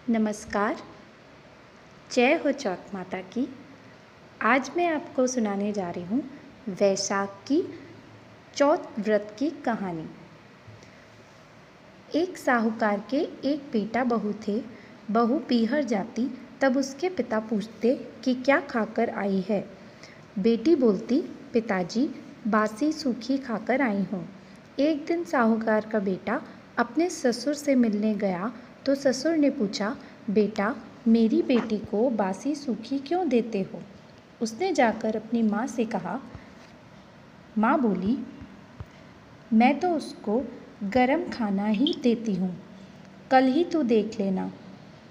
नमस्कार। जय हो चौथ माता की। आज मैं आपको सुनाने जा रही हूँ वैशाख की चौथ व्रत की कहानी। एक साहूकार के एक बेटा बहू थे। बहू पीहर जाती तब उसके पिता पूछते कि क्या खाकर आई है। बेटी बोलती, पिताजी बासी सूखी खाकर आई हूँ। एक दिन साहूकार का बेटा अपने ससुर से मिलने गया तो ससुर ने पूछा, बेटा मेरी बेटी को बासी सूखी क्यों देते हो। उसने जाकर अपनी माँ से कहा। माँ बोली, मैं तो उसको गरम खाना ही देती हूँ, कल ही तू देख लेना।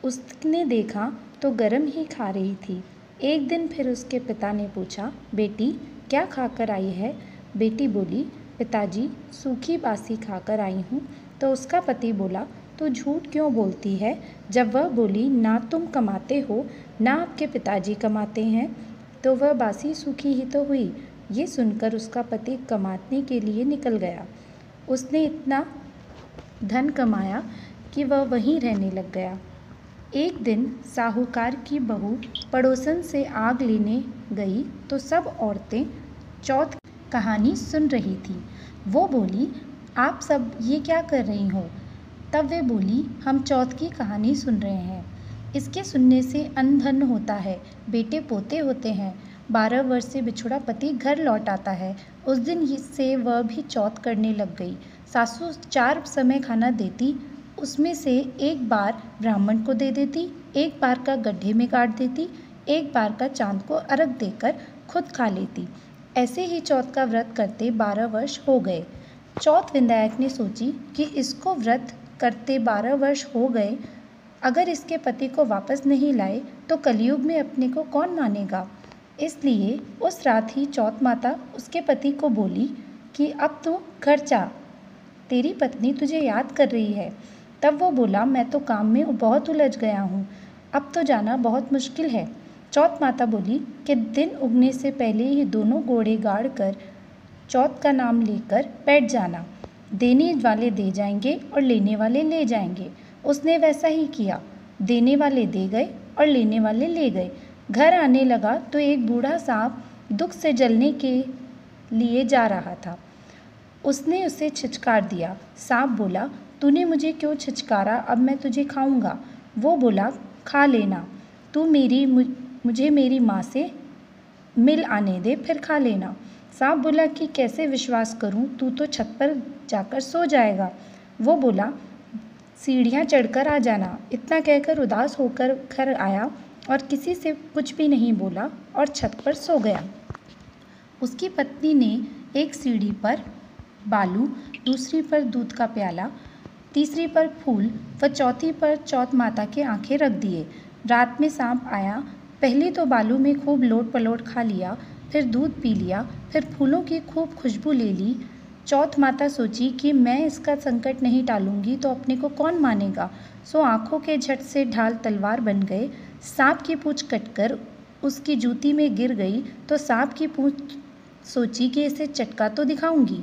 उसने देखा तो गरम ही खा रही थी। एक दिन फिर उसके पिता ने पूछा, बेटी क्या खाकर आई है। बेटी बोली, पिताजी सूखी बासी खाकर आई हूँ। तो उसका पति बोला, तू झूठ क्यों बोलती है। जब वह बोली, ना तुम कमाते हो ना आपके पिताजी कमाते हैं, तो वह बासी सूखी ही तो हुई। ये सुनकर उसका पति कमाने के लिए निकल गया। उसने इतना धन कमाया कि वह वहीं रहने लग गया। एक दिन साहूकार की बहू पड़ोसन से आग लेने गई तो सब औरतें चौथ कहानी सुन रही थी। वो बोली, आप सब ये क्या कर रही हो। तब वे बोली, हम चौथ की कहानी सुन रहे हैं। इसके सुनने से अन्न धन होता है, बेटे पोते होते हैं। 12 वर्ष से बिछुड़ा पति घर लौट आता है। उस दिन से वह भी चौथ करने लग गई। सासू 4 समय खाना देती, उसमें से एक बार ब्राह्मण को दे देती, एक बार का गड्ढे में गाड़ देती, एक बार का चांद को अर्घ देकर खुद खा लेती। ऐसे ही चौथ का व्रत करते 12 वर्ष हो गए। चौथ विनायक ने सोची कि इसको व्रत करते 12 वर्ष हो गए, अगर इसके पति को वापस नहीं लाए तो कलयुग में अपने को कौन मानेगा। इसलिए उस रात ही चौथ माता उसके पति को बोली कि अब तू घर जा, तेरी पत्नी तुझे याद कर रही है। तब वो बोला, मैं तो काम में बहुत उलझ गया हूँ, अब तो जाना बहुत मुश्किल है। चौथ माता बोली कि दिन उगने से पहले ही दोनों घोड़े गाड़ कर चौथ का नाम लेकर बैठ जाना, देने वाले दे जाएंगे और लेने वाले ले जाएंगे। उसने वैसा ही किया, देने वाले दे गए और लेने वाले ले गए। घर आने लगा तो एक बूढ़ा सांप दुख से जलने के लिए जा रहा था। उसने उसे छिचकार दिया। सांप बोला, तूने मुझे क्यों छिचकारा, अब मैं तुझे खाऊंगा। वो बोला, खा लेना, तू मुझे मेरी माँ से मिल आने दे, फिर खा लेना। सांप बोला कि कैसे विश्वास करूं, तू तो छत पर जाकर सो जाएगा। वो बोला, सीढ़ियाँ चढ़कर आ जाना। इतना कहकर उदास होकर घर आया और किसी से कुछ भी नहीं बोला और छत पर सो गया। उसकी पत्नी ने एक सीढ़ी पर बालू, दूसरी पर दूध का प्याला, तीसरी पर फूल व चौथी पर चौथ माता के आंखें रख दिए। रात में सांप आया, पहले तो बालू में खूब लोट पलोट खा लिया, फिर दूध पी लिया, फिर फूलों की खूब खुशबू ले ली। चौथ माता सोची कि मैं इसका संकट नहीं टालूंगी तो अपने को कौन मानेगा। सो आंखों के झट से ढाल तलवार बन गए। सांप की पूंछ कटकर उसकी जूती में गिर गई तो सांप की पूंछ सोची कि इसे चटका तो दिखाऊंगी।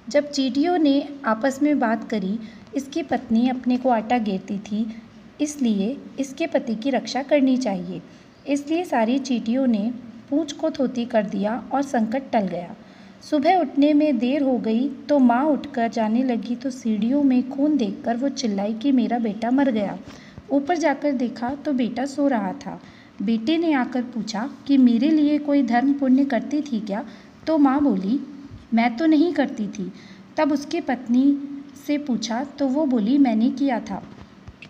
जब चींटियों ने आपस में बात करी, इसकी पत्नी अपने को आटा घेरती थी, इसलिए इसके पति की रक्षा करनी चाहिए। इसलिए सारी चींटियों ने पूंछ को थोती कर दिया और संकट टल गया। सुबह उठने में देर हो गई तो माँ उठकर जाने लगी तो सीढ़ियों में खून देखकर वो चिल्लाई कि मेरा बेटा मर गया। ऊपर जाकर देखा तो बेटा सो रहा था। बेटे ने आकर पूछा कि मेरे लिए कोई धर्म पुण्य करती थी क्या। तो माँ बोली, मैं तो नहीं करती थी। तब उसकी पत्नी से पूछा तो वो बोली, मैंने किया था,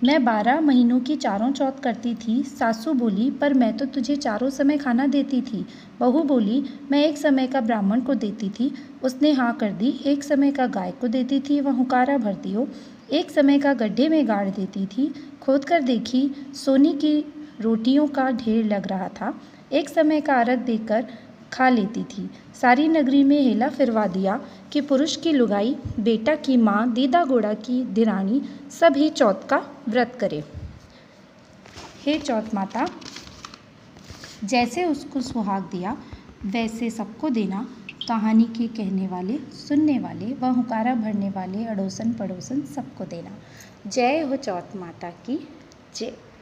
मैं 12 महीनों की चारों चौथ करती थी। सासू बोली, पर मैं तो तुझे चारों समय खाना देती थी। बहू बोली, मैं एक समय का ब्राह्मण को देती थी, उसने हाँ कर दी। एक समय का गाय को देती थी, वह हुकारा भर दियो। एक समय का गड्ढे में गाड़ देती थी, खोद कर देखी, सोने की रोटियों का ढेर लग रहा था। एक समय का अर्घ देकर खा लेती थी। सारी नगरी में हेला फिरवा दिया कि पुरुष की लुगाई, बेटा की माँ, दीदा घोड़ा की दिरानी सब ही चौथ का व्रत करे। हे चौथ माता, जैसे उसको सुहाग दिया वैसे सबको देना। कहानी के कहने वाले, सुनने वाले व हुकारा भरने वाले अड़ोसन पड़ोसन सबको देना। जय हो चौथ माता की। बच्चे।